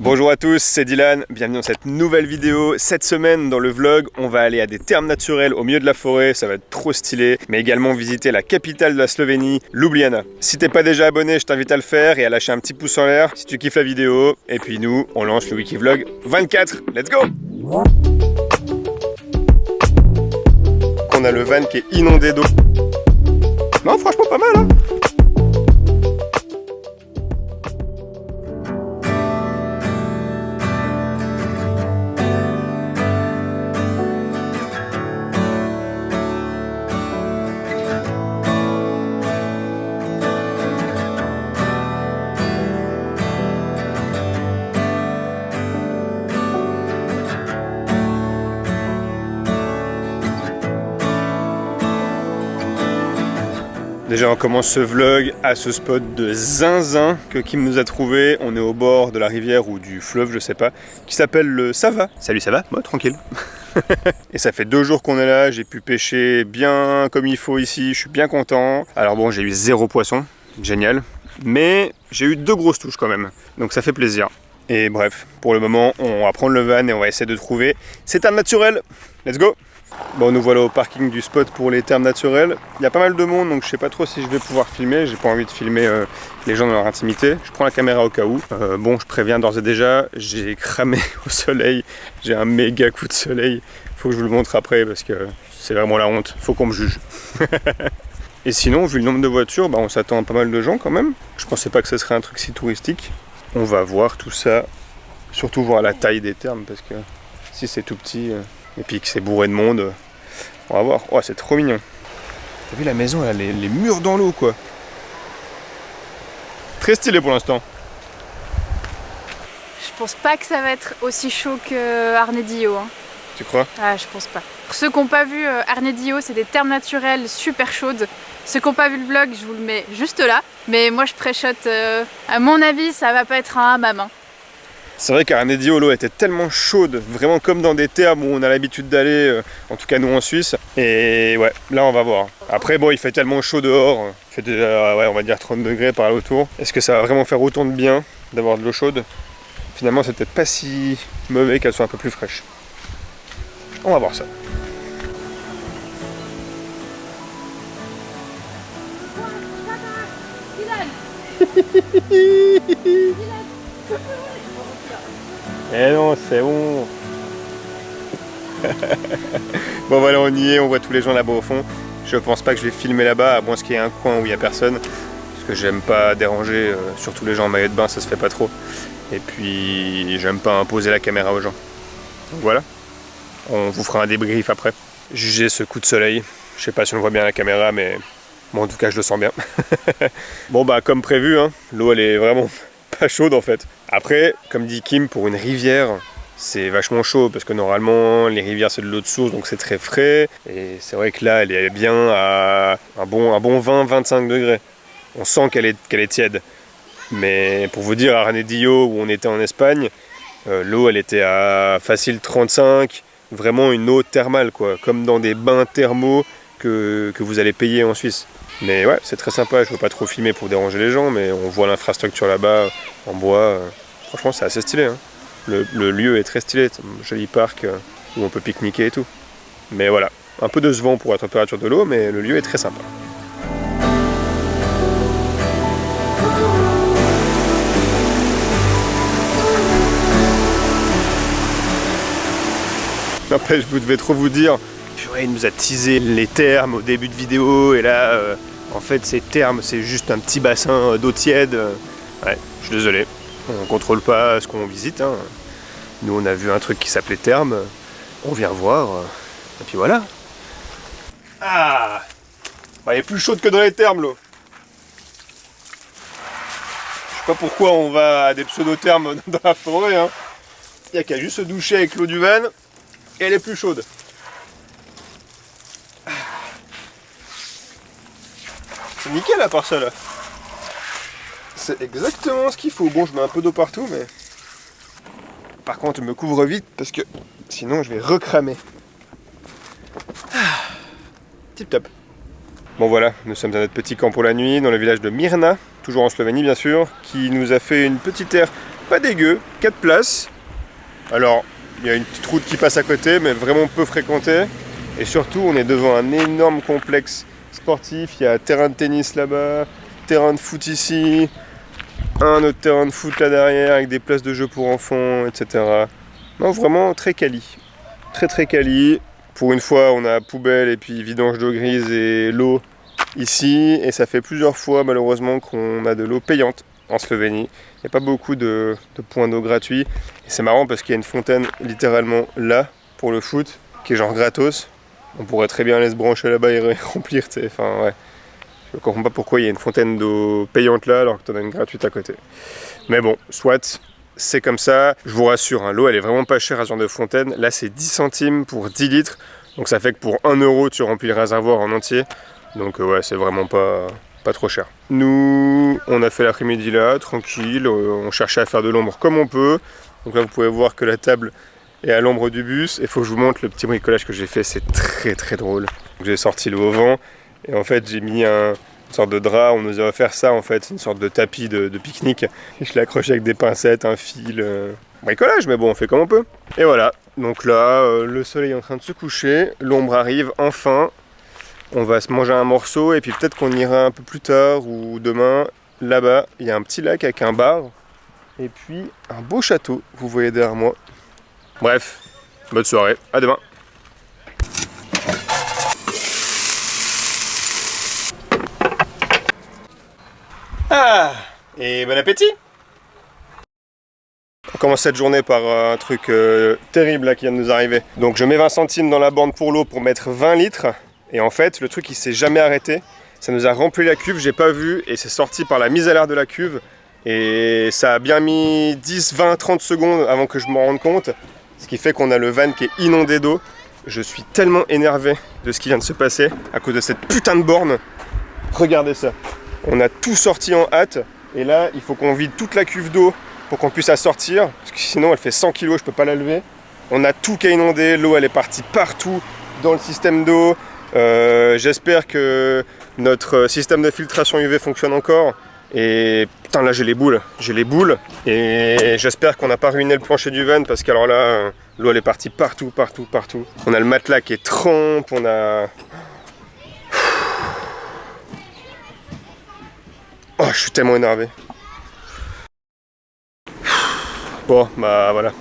Bonjour à tous, c'est Dylan, bienvenue dans cette nouvelle vidéo. Cette semaine dans le vlog, on va aller à des thermes naturels au milieu de la forêt, ça va être trop stylé, mais également visiter la capitale de la Slovénie, Ljubljana. Si t'es pas déjà abonné, je t'invite à le faire et à lâcher un petit pouce en l'air si tu kiffes la vidéo. Et puis nous, on lance le Wikivlog 24, let's go! On a le van qui est inondé d'eau. Non, franchement pas mal hein. Déjà on commence ce vlog à ce spot de zinzin que Kim nous a trouvé. On est au bord de la rivière ou du fleuve, je sais pas, qui s'appelle le Sava. Salut, ça va? Moi, tranquille. Et ça fait 2 jours qu'on est là, j'ai pu pêcher bien comme il faut ici, je suis bien content. Alors bon, j'ai eu 0 poisson, génial. Mais j'ai eu 2 grosses touches quand même, donc ça fait plaisir. Et bref, pour le moment, on va prendre le van et on va essayer de trouver ces thermes naturels. Let's go! Bon, nous voilà au parking du spot pour les thermes naturels. Il y a pas mal de monde, donc je sais pas trop si je vais pouvoir filmer. J'ai pas envie de filmer les gens dans leur intimité. Je prends la caméra au cas où. Bon, je préviens d'ores et déjà, j'ai cramé au soleil. J'ai un méga coup de soleil. Faut que je vous le montre après parce que c'est vraiment la honte. Faut qu'on me juge. Et sinon, vu le nombre de voitures, bah, on s'attend à pas mal de gens quand même. Je pensais pas que ce serait un truc si touristique. On va voir tout ça. Surtout voir la taille des thermes parce que si c'est tout petit... Et puis que c'est bourré de monde, on va voir. Oh, c'est trop mignon. T'as vu la maison, elle a les murs dans l'eau, quoi. Très stylé pour l'instant. Je pense pas que ça va être aussi chaud que Arnedillo. Hein. Tu crois? Ah, je pense pas. Pour ceux qui n'ont pas vu Arnedillo, c'est des thermes naturels super chaudes. Ceux qui n'ont pas vu le vlog, je vous le mets juste là. Mais moi, je préchote. À mon avis, ça va pas être un hammam. Hein. C'est vrai qu'Arnedillo, l'eau était tellement chaude, vraiment comme dans des thermes où on a l'habitude d'aller, en tout cas nous en Suisse. Et ouais, là on va voir. Après bon, il fait tellement chaud dehors, il fait déjà, ouais, on va dire 30 degrés par là autour. Est-ce que ça va vraiment faire autant de bien d'avoir de l'eau chaude? Finalement, c'est peut-être pas si mauvais qu'elle soit un peu plus fraîche. On va voir ça. Eh non, c'est bon. Bon voilà, on y est, on voit tous les gens là-bas au fond. Je pense pas que je vais filmer là-bas, à moins qu'il y ait un coin où il y a personne. Parce que j'aime pas déranger, surtout les gens en maillot de bain, ça se fait pas trop. Et puis, j'aime pas imposer la caméra aux gens. Donc voilà, on vous fera un débrief après. Jugez ce coup de soleil. Je sais pas si on voit bien la caméra, mais bon, en tout cas, je le sens bien. Bon bah, comme prévu, hein, l'eau elle est vraiment pas chaude en fait. Après, comme dit Kim, pour une rivière, c'est vachement chaud parce que normalement les rivières c'est de l'eau de source donc c'est très frais. Et c'est vrai que là elle est bien à un bon 20-25 degrés. On sent qu'elle est tiède. Mais pour vous dire, à Arnedillo où on était en Espagne, l'eau elle était à facile 35, vraiment une eau thermale quoi, comme dans des bains thermaux que vous allez payer en Suisse. Mais ouais, c'est très sympa, je veux pas trop filmer pour déranger les gens, mais on voit l'infrastructure là-bas, en bois. Franchement, c'est assez stylé. Hein. Le lieu est très stylé, un joli parc où on peut pique-niquer et tout. Mais voilà, un peu de vent pour la température de l'eau, mais le lieu est très sympa. N'empêche, vous devez trop vous dire, ouais, il nous a teasé les thermes au début de vidéo, et là, en fait, ces thermes, c'est juste un petit bassin d'eau tiède. Ouais, je suis désolé, on contrôle pas ce qu'on visite. Hein. Nous, on a vu un truc qui s'appelait thermes, on vient voir, et puis voilà. Ah, bah, elle est plus chaude que dans les thermes, l'eau. Je sais pas pourquoi on va à des pseudo-thermes dans la forêt. Hein. Il n'y a qu'à juste se doucher avec l'eau du van, et elle est plus chaude. C'est nickel à part ça là. C'est exactement ce qu'il faut. Bon, je mets un peu d'eau partout, mais... Par contre, je me couvre vite parce que sinon je vais recramer. Tip top. Bon voilà, nous sommes à notre petit camp pour la nuit dans le village de Mirna, toujours en Slovénie bien sûr, qui nous a fait une petite aire pas dégueu, 4 places. Alors, il y a une petite route qui passe à côté, mais vraiment peu fréquentée. Et surtout, on est devant un énorme complexe sportif. Il y a un terrain de tennis là-bas, terrain de foot ici, un autre terrain de foot là derrière avec des places de jeux pour enfants, etc. Non, vraiment très quali. Très quali. Pour une fois, on a poubelle et puis vidange d'eau grise et l'eau ici. Et ça fait plusieurs fois, malheureusement, qu'on a de l'eau payante en Slovénie. Il n'y a pas beaucoup de points d'eau gratuits. Et c'est marrant parce qu'il y a une fontaine littéralement là pour le foot, qui est genre gratos. On pourrait très bien aller se brancher là-bas et remplir, tu sais. Enfin, ouais. Je ne comprends pas pourquoi il y a une fontaine d'eau payante là alors que tu en as une gratuite à côté. Mais bon, soit, c'est comme ça. Je vous rassure, hein, l'eau elle est vraiment pas chère à ce genre de fontaine. Là c'est 10 centimes pour 10 litres. Donc ça fait que pour 1 euro tu remplis le réservoir en entier. Donc ouais, c'est vraiment pas trop cher. Nous, on a fait l'après-midi là, tranquille. On cherchait à faire de l'ombre comme on peut. Donc là vous pouvez voir que la table est à l'ombre du bus. Il faut que je vous montre le petit bricolage que j'ai fait, c'est très drôle. J'ai sorti le haut-vent. Et en fait, j'ai mis une sorte de drap, on nous a offert ça en fait, une sorte de tapis de pique-nique. Je l'ai accroché avec des pincettes, un fil, bricolage, mais bon, on fait comme on peut. Et voilà, donc là, le soleil est en train de se coucher, l'ombre arrive enfin. On va se manger un morceau et puis peut-être qu'on ira un peu plus tard ou demain. Là-bas, il y a un petit lac avec un bar et puis un beau château, vous voyez derrière moi. Bref, bonne soirée, à demain. Ah, et bon appétit! On commence cette journée par un truc terrible là qui vient de nous arriver. Donc je mets 20 centimes dans la borne pour l'eau pour mettre 20 litres. Et en fait, le truc il s'est jamais arrêté. Ça nous a rempli la cuve, j'ai pas vu. Et c'est sorti par la mise à l'air de la cuve. Et ça a bien mis 10, 20, 30 secondes avant que je m'en rende compte. Ce qui fait qu'on a le van qui est inondé d'eau. Je suis tellement énervé de ce qui vient de se passer à cause de cette putain de borne. Regardez ça. On a tout sorti en hâte et là il faut qu'on vide toute la cuve d'eau pour qu'on puisse la sortir parce que sinon elle fait 100 kg, je peux pas la lever. On a tout qui a inondé, l'eau elle est partie partout dans le système d'eau. J'espère que notre système de filtration UV fonctionne encore et putain là j'ai les boules et j'espère qu'on n'a pas ruiné le plancher du van parce qu'alors là l'eau elle est partie partout. On a le matelas qui est trempe, on a... Oh, je suis tellement énervé. Bon, bah voilà.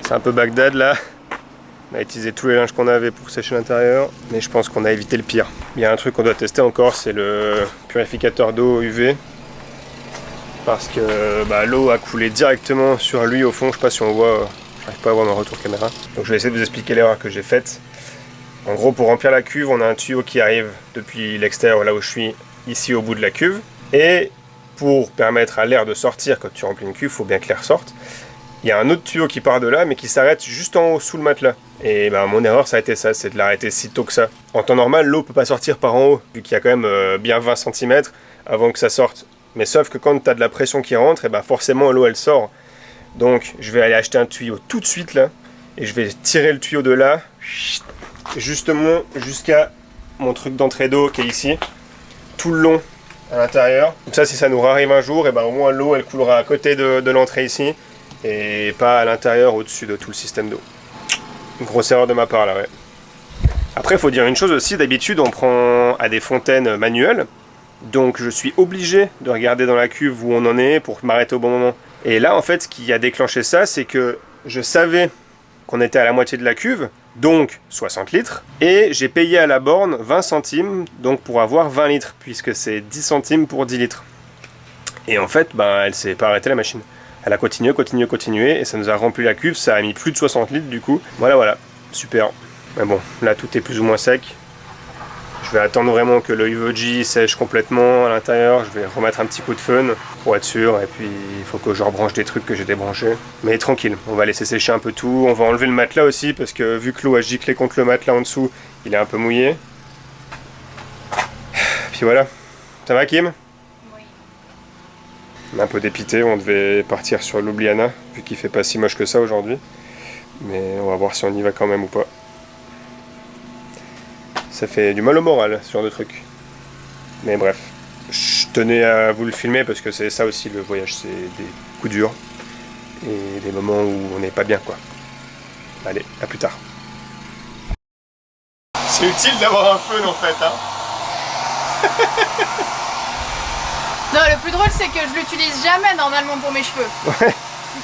C'est un peu Bagdad là. On a utilisé tous les linges qu'on avait pour sécher l'intérieur, mais je pense qu'on a évité le pire. Il y a un truc qu'on doit tester encore, c'est le purificateur d'eau UV. Parce que bah, l'eau a coulé directement sur lui au fond. Je sais pas si on voit, j'arrive pas à voir mon retour caméra. Donc je vais essayer de vous expliquer l'erreur que j'ai faite. En gros, pour remplir la cuve, on a un tuyau qui arrive depuis l'extérieur, là où je suis, ici au bout de la cuve. Et pour permettre à l'air de sortir quand tu remplis une cuve, il faut bien que l'air sorte. Il y a un autre tuyau qui part de là, mais qui s'arrête juste en haut, sous le matelas. Et ben, mon erreur, ça a été ça, c'est de l'arrêter si tôt que ça. En temps normal, l'eau peut pas sortir par en haut, vu qu'il y a quand même bien 20 cm avant que ça sorte. Mais sauf que quand tu as de la pression qui rentre, et ben forcément l'eau elle sort. Donc je vais aller acheter un tuyau tout de suite là, et je vais tirer le tuyau de là, justement jusqu'à mon truc d'entrée d'eau qui est ici, tout le long à l'intérieur. Comme ça, si ça nous arrive un jour, et ben au moins l'eau elle coulera à côté de l'entrée ici, et pas à l'intérieur au-dessus de tout le système d'eau. Une grosse erreur de ma part là, ouais. Après, il faut dire une chose aussi, d'habitude on prend à des fontaines manuelles, donc je suis obligé de regarder dans la cuve où on en est pour m'arrêter au bon moment. Et là en fait, ce qui a déclenché ça, c'est que je savais qu'on était à la moitié de la cuve, donc 60 litres, et j'ai payé à la borne 20 centimes, donc pour avoir 20 litres, puisque c'est 10 centimes pour 10 litres. Et en fait, ben, elle s'est pas arrêtée la machine. Elle a continué, et ça nous a rempli la cuve, ça a mis plus de 60 litres du coup. Voilà, super. Mais bon, là tout est plus ou moins sec. Je vais attendre vraiment que le UVG sèche complètement à l'intérieur. Je vais remettre un petit coup de fun pour être sûr. Et puis il faut que je rebranche des trucs que j'ai débranchés. Mais tranquille, on va laisser sécher un peu tout. On va enlever le matelas aussi parce que vu que l'eau a giclé contre le matelas en dessous, il est un peu mouillé. Puis voilà. Ça va Kim? Oui. On est un peu dépité, on devait partir sur Ljubljana vu qu'il fait pas si moche que ça aujourd'hui. Mais on va voir si on y va quand même ou pas. Ça fait du mal au moral, ce genre de truc. Mais bref, je tenais à vous le filmer parce que c'est ça aussi le voyage, c'est des coups durs. et des moments où on n'est pas bien, quoi. Allez, à plus tard. C'est utile d'avoir un fun en fait, hein. Non, le plus drôle c'est que je l'utilise jamais normalement pour mes cheveux. Ouais,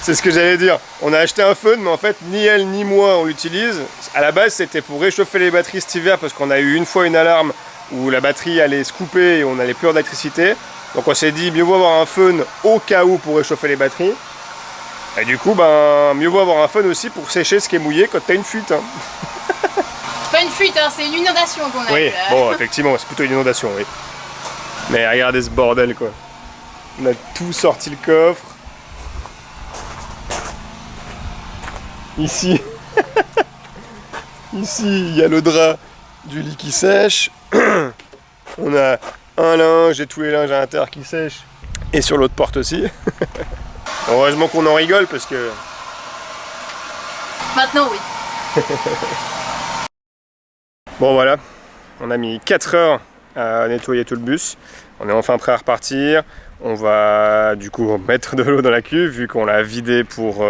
c'est ce que j'allais dire. On a acheté un fun, mais en fait ni elle ni moi on l'utilise. À la base c'était pour réchauffer les batteries cet hiver parce qu'on a eu une fois une alarme où la batterie allait se couper et on n'allait plus avoir d'électricité. Donc on s'est dit mieux vaut avoir un fun au cas où pour réchauffer les batteries. Et du coup ben mieux vaut avoir un fun aussi pour sécher ce qui est mouillé quand t'as une fuite, hein. C'est pas une fuite, hein, c'est une inondation qu'on a. Oui, bon effectivement c'est plutôt une inondation, oui. Mais regardez ce bordel quoi. On a tout sorti le coffre. Ici, ici il y a le drap du lit qui sèche. On a un linge et tous les linges à l'intérieur qui sèchent. Et sur l'autre porte aussi. Heureusement qu'on en rigole parce que... Maintenant oui. Bon voilà, on a mis 4 heures à nettoyer tout le bus. On est enfin prêt à repartir. On va du coup mettre de l'eau dans la cuve vu qu'on l'a vidé pour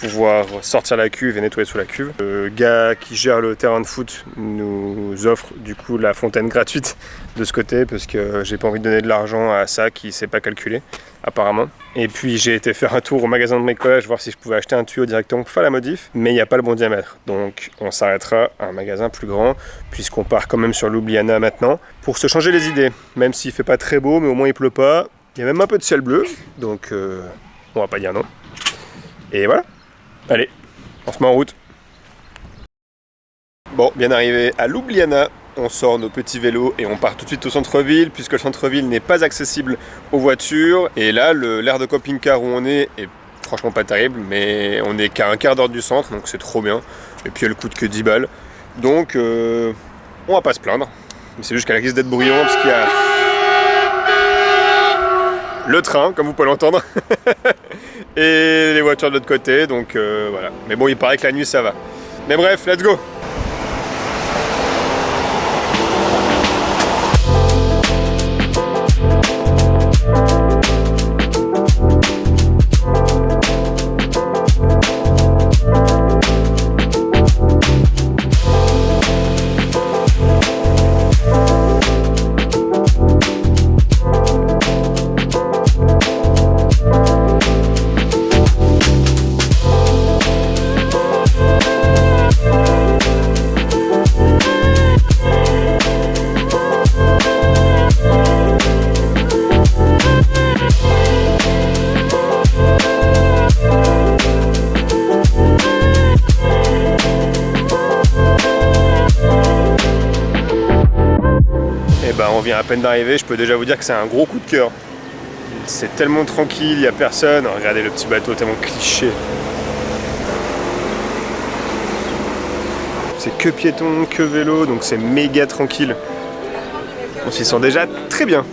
pouvoir sortir la cuve et nettoyer sous la cuve. Le gars qui gère le terrain de foot nous offre du coup la fontaine gratuite de ce côté parce que j'ai pas envie de donner de l'argent à ça qui sait pas calculer apparemment. Et puis j'ai été faire un tour au magasin de bricolage voir si je pouvais acheter un tuyau directement pour faire la modif, mais il n'y a pas le bon diamètre. Donc on s'arrêtera à un magasin plus grand puisqu'on part quand même sur Ljubljana maintenant pour se changer les idées. Même s'il fait pas très beau, mais au moins il pleut pas. Il y a même un peu de ciel bleu, donc on va pas dire non. Et voilà. Allez, on se met en route. Bon, bien arrivé à Ljubljana, on sort nos petits vélos et on part tout de suite au centre-ville, puisque le centre-ville n'est pas accessible aux voitures. Et là, l'aire de camping-car où on est franchement pas terrible, mais on est qu'à un quart d'heure du centre, donc c'est trop bien. Et puis elle coûte que 10 balles. Donc on va pas se plaindre. Mais c'est juste qu'elle risque d'être bruyant, parce qu'il y a le train, comme vous pouvez l'entendre, et les voitures de l'autre côté, donc voilà. Mais bon, il paraît que la nuit ça va. Mais bref, let's go! On vient à peine d'arriver, je peux déjà vous dire que c'est un gros coup de cœur. C'est tellement tranquille, il n'y a personne. Regardez le petit bateau, tellement cliché. C'est que piétons, que vélo, donc c'est méga tranquille. On s'y sent déjà très bien.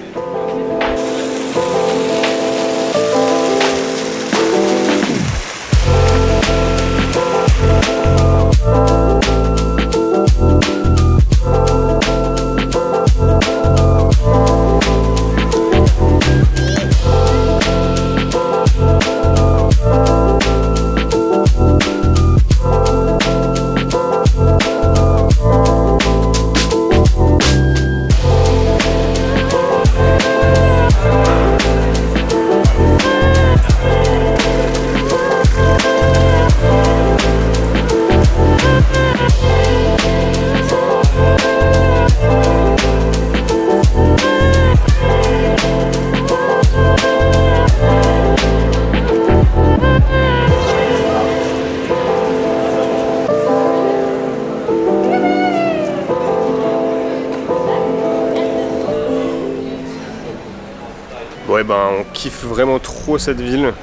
Ouais ben on kiffe vraiment trop cette ville.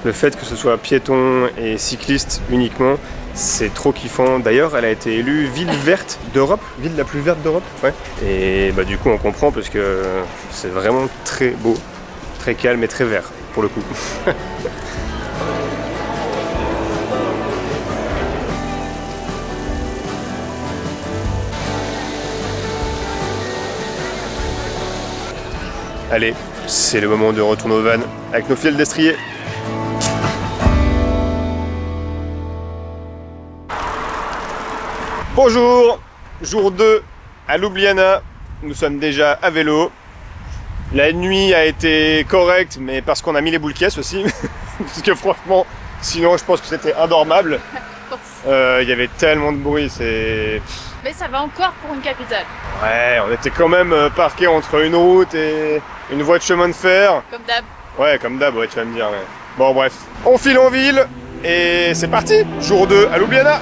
Le fait que ce soit piéton et cycliste uniquement, c'est trop kiffant. D'ailleurs elle a été élue ville verte d'Europe, ville la plus verte d'Europe. Ouais. Et bah du coup on comprend parce que c'est vraiment très beau, très calme et très vert pour le coup. Allez, c'est le moment de retourner au van avec nos fils destriers. Bonjour, jour 2 à Ljubljana, nous sommes déjà à vélo. La nuit a été correcte, mais parce qu'on a mis les boules caisses aussi. Parce que franchement, sinon je pense que c'était indormable. Il y avait tellement de bruit, c'est... Mais ça va encore pour une capitale. Ouais, on était quand même parqués entre une route et une voie de chemin de fer. Comme d'hab. Ouais, comme d'hab, ouais, tu vas me dire. Ouais. Bon, bref, on file en ville et c'est parti. Jour 2 à Ljubljana.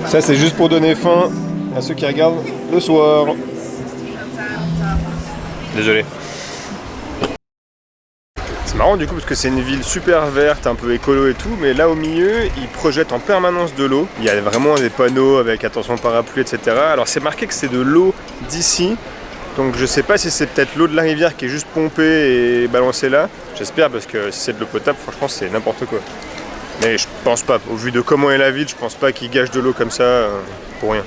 Ça c'est juste pour donner faim à ceux qui regardent le soir. Désolé. C'est marrant du coup parce que c'est une ville super verte, un peu écolo et tout, mais là au milieu, ils projettent en permanence de l'eau. Il y a vraiment des panneaux avec attention parapluie, etc. Alors c'est marqué que c'est de l'eau d'ici, donc je sais pas si c'est peut-être l'eau de la rivière qui est juste pompée et balancée là. J'espère parce que si c'est de l'eau potable, franchement c'est n'importe quoi. Mais je pense pas, au vu de comment est la ville, je pense pas qu'ils gâchent de l'eau comme ça pour rien.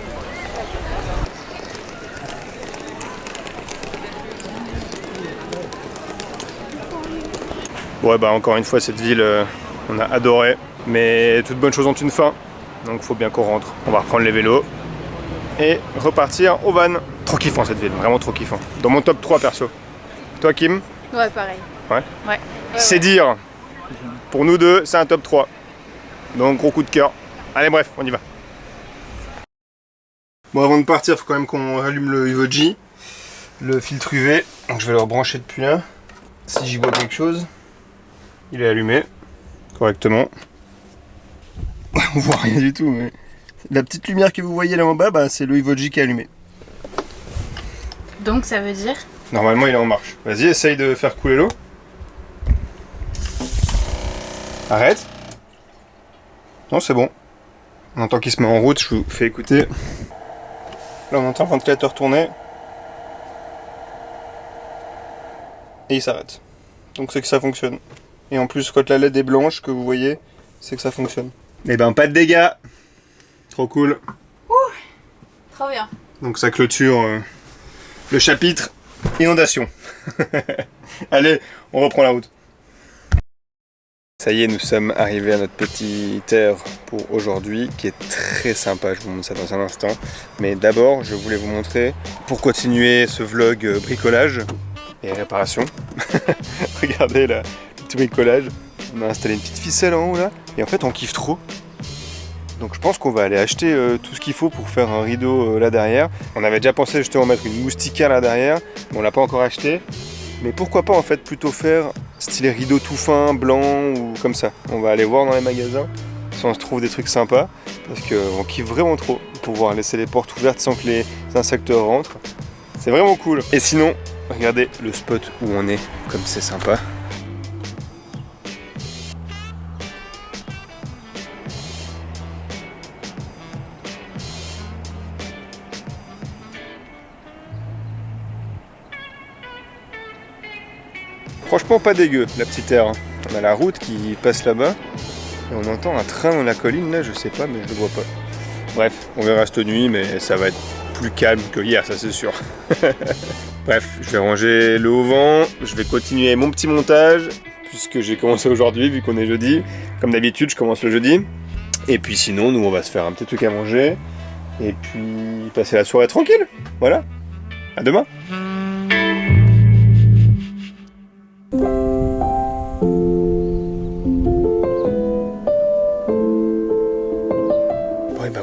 Ouais bah encore une fois cette ville on a adoré, mais toute bonne chose ont une fin, donc faut bien qu'on rentre. On va reprendre les vélos et repartir au van. Trop kiffant cette ville, vraiment trop kiffant. Dans mon top 3 perso. Toi Kim? Ouais, pareil. Ouais. Ouais. C'est dire, pour nous deux c'est un top 3. Donc gros coup de cœur. Allez bref, on y va. Bon avant de partir, il faut quand même qu'on rallume le Uvoji, le filtre UV. Donc je vais le rebrancher depuis là. Si j'y vois quelque chose, il est allumé correctement. On voit rien du tout, mais la petite lumière que vous voyez là en bas, bah, c'est le Uvoji qui est allumé. Donc ça veut dire? Normalement il est en marche. Vas-y, essaye de faire couler l'eau. Arrête. Non, c'est bon. On entend qu'il se met en route, je vous fais écouter. Là, on entend le ventilateur tourner. Et il s'arrête. Donc c'est que ça fonctionne. Et en plus, quand la LED est blanche, que vous voyez, c'est que ça fonctionne. Et ben, pas de dégâts. Trop cool. Ouh, trop bien. Donc ça clôture le chapitre inondation. Allez, on reprend la route. Ça y est, nous sommes arrivés à notre petite heure pour aujourd'hui, qui est très sympa, je vous montre ça dans un instant. Mais d'abord, je voulais vous montrer, pour continuer ce vlog bricolage et réparation, regardez là, le petit bricolage, on a installé une petite ficelle en haut là, et en fait on kiffe trop. Donc je pense qu'on va aller acheter tout ce qu'il faut pour faire un rideau là derrière. On avait déjà pensé justement mettre une moustiquaire là derrière, mais on l'a pas encore acheté. Mais pourquoi pas en fait plutôt faire style rideau tout fin, blanc ou comme ça. On va aller voir dans les magasins si on se trouve des trucs sympas, parce qu'on kiffe vraiment trop pouvoir laisser les portes ouvertes sans que les insectes rentrent. C'est vraiment cool. Et sinon, regardez le spot où on est, comme c'est sympa. Franchement pas dégueu la petite aire. On a la route qui passe là-bas et on entend un train dans la colline là, je sais pas mais je le vois pas. Bref, on verra cette nuit mais ça va être plus calme que hier, ça c'est sûr. Bref, je vais ranger le haut vent, je vais continuer mon petit montage puisque j'ai commencé aujourd'hui vu qu'on est jeudi. Comme d'habitude je commence le jeudi. Et puis sinon nous on va se faire un petit truc à manger et puis passer la soirée tranquille. Voilà, à demain.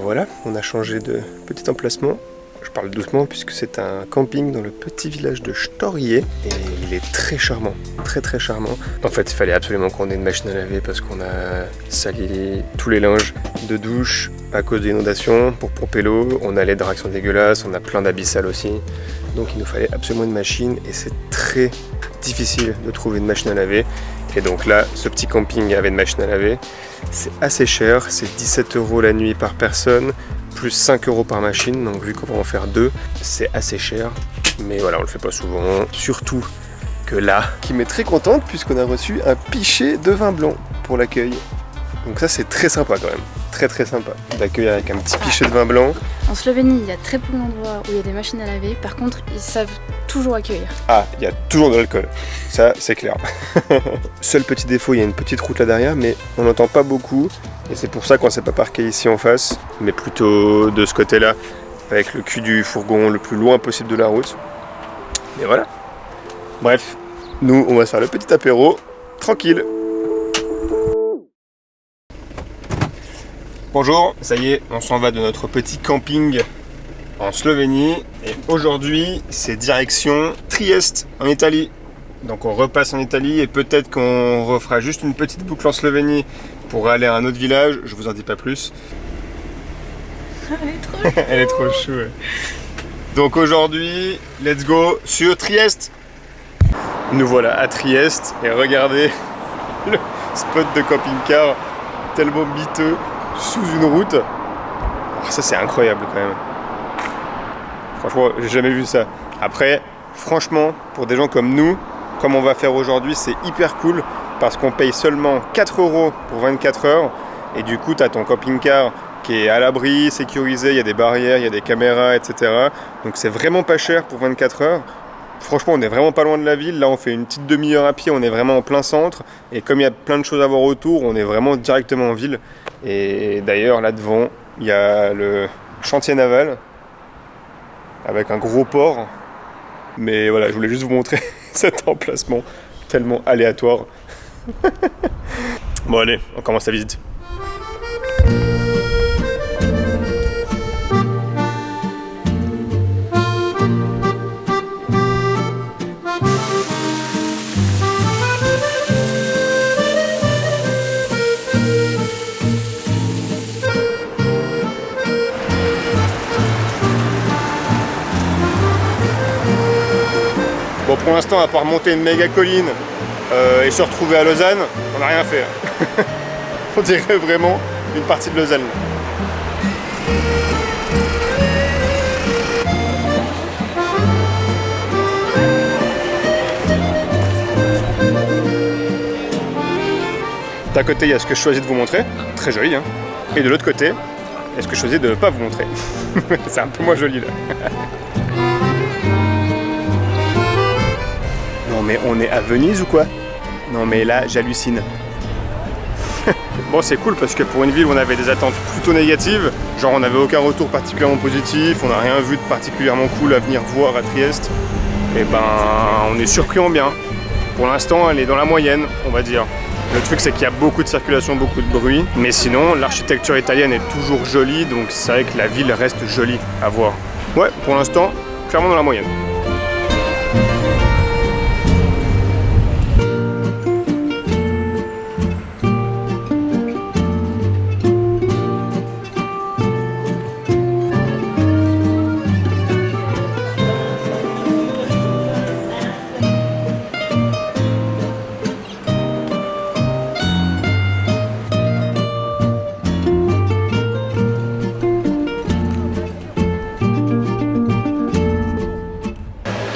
Voilà, on a changé de petit emplacement. Je parle doucement puisque c'est un camping dans le petit village de Storrié et il est très charmant, très charmant. En fait, il fallait absolument qu'on ait une machine à laver parce qu'on a sali tous les linges de douche à cause des inondations pour pomper l'eau. On a les draps qui sont dégueulasses, on a plein d'habits sales aussi. Donc il nous fallait absolument une machine et c'est très difficile de trouver une machine à laver. Et donc là, ce petit camping avait une machine à laver. C'est assez cher, c'est 17 € la nuit par personne, plus 5 € par machine. Donc vu qu'on va en faire 2, c'est assez cher. Mais voilà, on le fait pas souvent. Surtout que là, qui m'est très contente puisqu'on a reçu un pichet de vin blanc pour l'accueil. Donc ça c'est très sympa quand même. Très sympa d'accueillir avec un petit pichet de vin blanc. En Slovénie, il y a très peu d'endroits où il y a des machines à laver. Par contre, ils savent toujours accueillir. Ah, il y a toujours de l'alcool. Ça, c'est clair. Seul petit défaut, il y a une petite route là derrière, mais on n'entend pas beaucoup. Et c'est pour ça qu'on ne s'est pas parqué ici en face, mais plutôt de ce côté-là, avec le cul du fourgon le plus loin possible de la route. Et voilà. Bref, nous, on va se faire le petit apéro, tranquille. Bonjour, ça y est, on s'en va de notre petit camping en Slovénie et aujourd'hui c'est direction Trieste en Italie. Donc on repasse en Italie et peut-être qu'on refera juste une petite boucle en Slovénie pour aller à un autre village, je vous en dis pas plus. Elle est trop chou. Elle est trop chou. Ouais. Donc aujourd'hui, let's go sur Trieste. Nous voilà à Trieste et regardez le spot de camping-car tellement miteux. Sous une route, oh, ça c'est incroyable quand même. Franchement, j'ai jamais vu ça. Après, franchement, pour des gens comme nous, comme on va faire aujourd'hui, c'est hyper cool parce qu'on paye seulement 4 € pour 24 heures et du coup, tu as ton camping-car qui est à l'abri, sécurisé, il y a des barrières, il y a des caméras, etc. Donc c'est vraiment pas cher pour 24 heures. Franchement, on est vraiment pas loin de la ville. Là, on fait une petite demi-heure à pied, on est vraiment en plein centre. Et comme il y a plein de choses à voir autour, on est vraiment directement en ville. Et d'ailleurs, là devant, il y a le chantier naval avec un gros port. Mais voilà, je voulais juste vous montrer cet emplacement tellement aléatoire. Bon allez, on commence la visite. Bon, pour l'instant, à part monter une méga colline et se retrouver à Lausanne, on n'a rien fait. On dirait vraiment une partie de Lausanne. D'un côté, il y a ce que je choisis de vous montrer, très joli, hein. Et de l'autre côté, il y a ce que je choisis de ne pas vous montrer. C'est un peu moins joli là. Non mais on est à Venise ou quoi? Non mais là j'hallucine. Bon c'est cool parce que pour une ville où on avait des attentes plutôt négatives, genre on n'avait aucun retour particulièrement positif, on n'a rien vu de particulièrement cool à venir voir à Trieste, et ben on est surpris en bien. Pour l'instant elle est dans la moyenne on va dire. Le truc c'est qu'il y a beaucoup de circulation, beaucoup de bruit, mais sinon l'architecture italienne est toujours jolie, donc c'est vrai que la ville reste jolie à voir. Ouais, pour l'instant, clairement dans la moyenne.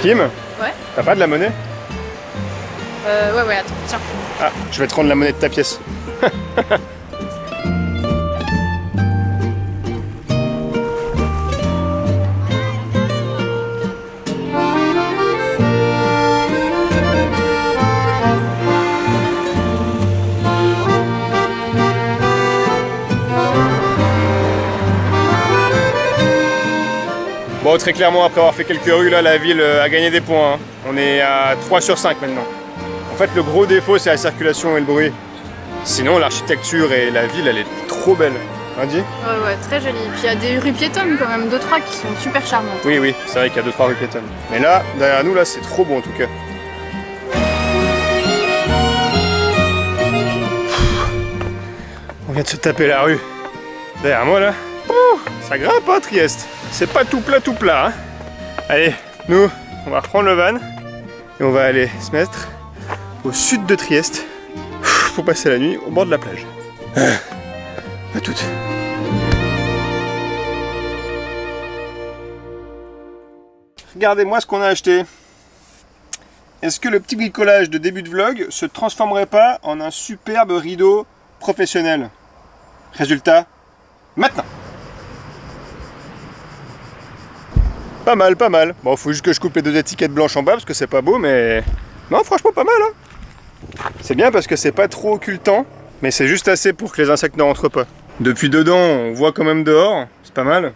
Kim? Ouais. T'as pas de la monnaie? Ouais, attends, tiens. Ah, je vais te rendre la monnaie de ta pièce. Bon, très clairement, après avoir fait quelques rues, là, la ville a gagné des points. Hein. On est à 3 sur 5 maintenant. En fait, le gros défaut, c'est la circulation et le bruit. Sinon, l'architecture et la ville, elle est trop belle. Hein, Di ? Ouais, très jolie. Puis il y a des rues piétonnes quand même, 2-3 qui sont super charmantes. Oui, c'est vrai qu'il y a 2-3 rues piétonnes. Mais là, derrière nous, là, c'est trop beau en tout cas. On vient de se taper la rue. Derrière moi, là. Ça grimpe, hein, Trieste. C'est pas tout plat, hein. Allez, nous, on va reprendre le van et on va aller se mettre au sud de Trieste pour passer la nuit au bord de la plage. À toutes. Regardez-moi ce qu'on a acheté. Est-ce que le petit bricolage de début de vlog se transformerait pas en un superbe rideau professionnel? Résultat, maintenant. Pas mal. Bon, faut juste que je coupe les 2 étiquettes blanches en bas parce que c'est pas beau, mais... Non, franchement, pas mal, hein. C'est bien parce que c'est pas trop occultant, mais c'est juste assez pour que les insectes ne rentrent pas. Depuis dedans, on voit quand même dehors, c'est pas mal.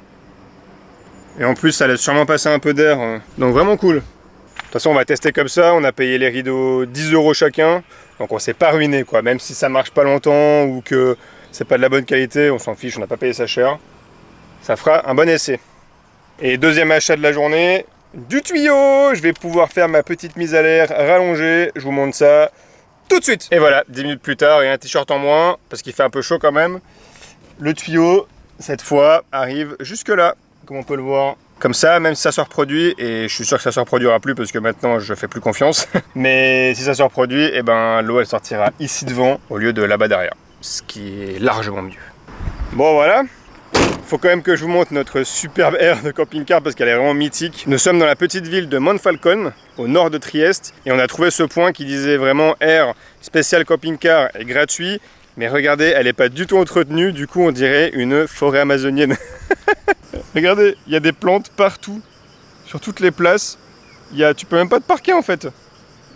Et en plus, ça laisse sûrement passer un peu d'air, donc vraiment cool. De toute façon, on va tester comme ça, on a payé les rideaux 10 € chacun, donc on s'est pas ruiné, quoi. Même si ça marche pas longtemps ou que c'est pas de la bonne qualité, on s'en fiche, on n'a pas payé ça cher. Ça fera un bon essai. Et deuxième achat de la journée, du tuyau. Je vais pouvoir faire ma petite mise à l'air rallongée. Je vous montre ça tout de suite. Et voilà, 10 minutes plus tard et un t-shirt en moins, parce qu'il fait un peu chaud quand même. Le tuyau, cette fois, arrive jusque là, comme on peut le voir. Comme ça, même si ça se reproduit, et je suis sûr que ça se reproduira plus parce que maintenant je fais plus confiance. Mais si ça se reproduit, eh ben, l'eau elle sortira ici devant au lieu de là-bas derrière. Ce qui est largement mieux. Bon voilà. Faut quand même que je vous montre notre superbe aire de camping-car parce qu'elle est vraiment mythique. Nous sommes dans la petite ville de Monfalcone, au nord de Trieste, et on a trouvé ce point qui disait vraiment aire spéciale camping-car et gratuit. Mais regardez, elle n'est pas du tout entretenue, du coup on dirait une forêt amazonienne. Regardez, il y a des plantes partout, sur toutes les places. Tu peux même pas te parquer en fait.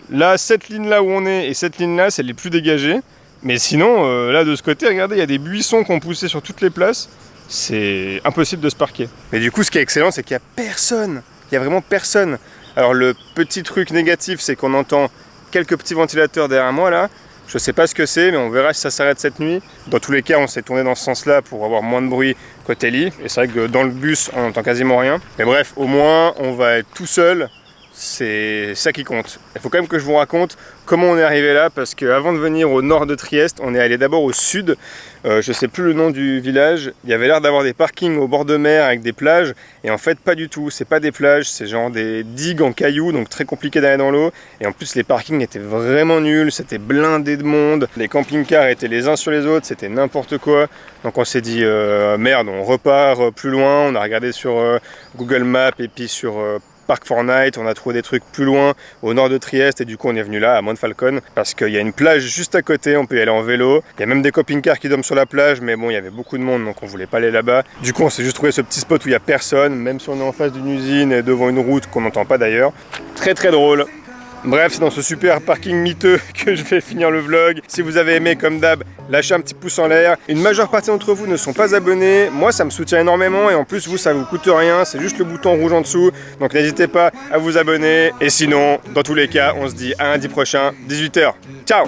Là, cette ligne là où on est et cette ligne là, c'est les plus dégagées. Mais sinon, là de ce côté, regardez, il y a des buissons qui ont poussé sur toutes les places. C'est impossible de se parquer. Mais du coup, ce qui est excellent, c'est qu'il n'y a personne. Il n'y a vraiment personne. Alors le petit truc négatif, c'est qu'on entend quelques petits ventilateurs derrière moi là. Je sais pas ce que c'est, mais on verra si ça s'arrête cette nuit. Dans tous les cas, on s'est tourné dans ce sens-là pour avoir moins de bruit côté lit. Et c'est vrai que dans le bus, on n'entend quasiment rien. Mais bref, au moins, on va être tout seul. C'est ça qui compte. Il faut quand même que je vous raconte comment on est arrivé là, parce qu'avant de venir au nord de Trieste, on est allé d'abord au sud. Je sais plus le nom du village. Il y avait l'air d'avoir des parkings au bord de mer avec des plages, et en fait pas du tout. C'est pas des plages, c'est genre des digues en cailloux, donc très compliqué d'aller dans l'eau. Et en plus les parkings étaient vraiment nuls, c'était blindé de monde. Les camping-cars étaient les uns sur les autres, c'était n'importe quoi. Donc on s'est dit merde, on repart plus loin. On a regardé sur Google Maps et puis sur Park Fortnite, on a trouvé des trucs plus loin au nord de Trieste et du coup on est venu là à Monfalcone parce qu'il y a une plage juste à côté, on peut y aller en vélo. Il y a même des camping-cars qui dorment sur la plage, mais bon, il y avait beaucoup de monde donc on voulait pas aller là-bas. Du coup on s'est juste trouvé ce petit spot où il y a personne, même si on est en face d'une usine et devant une route qu'on n'entend pas d'ailleurs. Très très drôle. Bref, c'est dans ce super parking miteux que je vais finir le vlog. Si vous avez aimé, comme d'hab, lâchez un petit pouce en l'air. Une majeure partie d'entre vous ne sont pas abonnés. Moi, ça me soutient énormément et en plus, vous, ça vous coûte rien. C'est juste le bouton rouge en dessous. Donc n'hésitez pas à vous abonner. Et sinon, dans tous les cas, on se dit à lundi prochain, 18 h. Ciao!